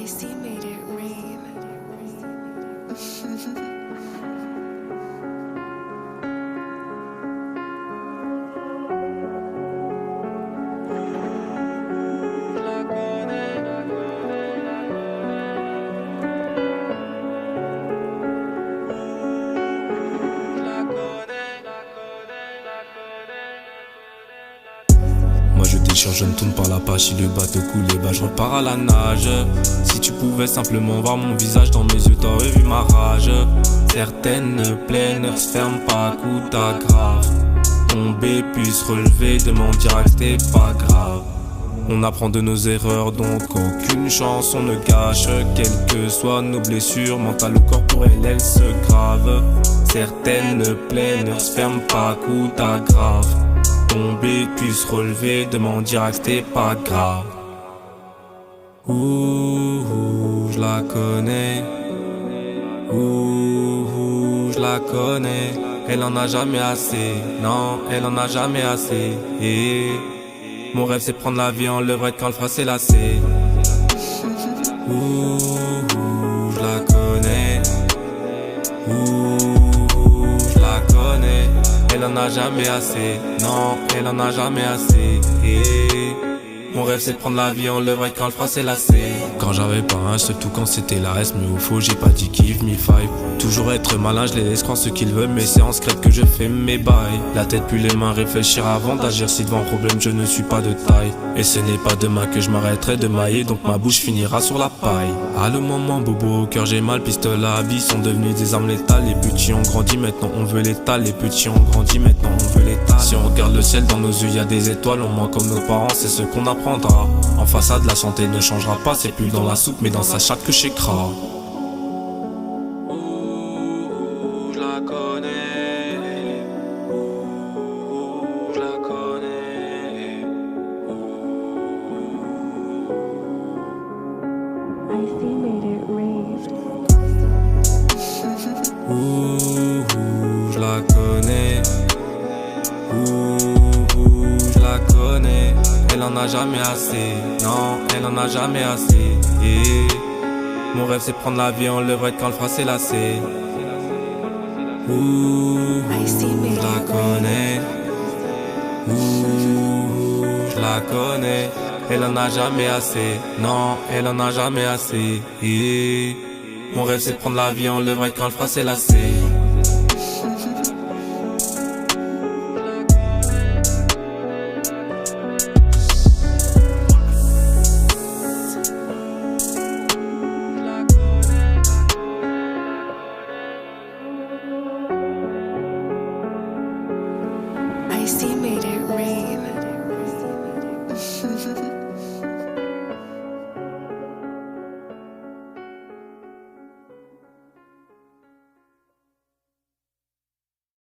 Icy made it rain. Moi je déchire, je ne tourne pas la page. Si le bateau coule, bah je repars à la nage. Si tu pouvais simplement voir mon visage dans mes yeux, t'aurais vu ma rage. Certaines planeurs se ferment pas à coup d'aggrave. Tomber puis se relever, de m'en dire que c'était pas grave. On apprend de nos erreurs, donc aucune chance on ne gâche. Quelles que soient nos blessures, mentales ou corporelles, elles se gravent. Certaines planeurs se ferment pas à coup d'aggrave. Tomber puis se relever, de m'en dire que c'était pas grave. Ouh, je la connais. Ouh, je la connais. Elle en a jamais assez, non, elle en a jamais assez. Et mon rêve c'est prendre la vie en levrette quand le fera s'est lassé. Ouh, je la connais. Ouh, je la connais. Elle en a jamais assez, non, elle en a jamais assez. Et mon rêve c'est de prendre la vie en levrette quand le fera s'est lassé. Quand j'avais pas un, surtout quand c'était la S, mais au faux j'ai pas dit give me five. Toujours être malin, je les laisse croire ce qu'ils veulent, mais c'est en secret que je fais mes bails. La tête puis les mains, réfléchir avant d'agir. Si devant problème je ne suis pas de taille. Et ce n'est pas demain que je m'arrêterai de mailler, donc ma bouche finira sur la paille. Ah le moment bobo, au cœur j'ai mal, pistolet à billes sont devenus des armes létales. Les petits ont grandi, maintenant on veut l'état. Les petits ont grandi, maintenant on veut l'état. Si on regarde le ciel, dans nos yeux y a des étoiles. On ment comme nos parents, c'est ce qu'on apprendra. En façade, la santé ne changera pas. C'est plus dans la soupe, mais dans sa chatte que j'écrase. Je la connais. Je la connais. Icy made it rain. Je la connais. Je la connais. Elle en a jamais assez, non, elle en a jamais assez. Et mon rêve c'est de prendre la vie en levrette quand le fera s'est lassé. Icy Je made la it rain. connais. Je la connais. Elle en a jamais assez, non, elle en a jamais assez. Et mon rêve c'est de prendre la vie en levrette quand le fera s'est lassé. Icy made it rain.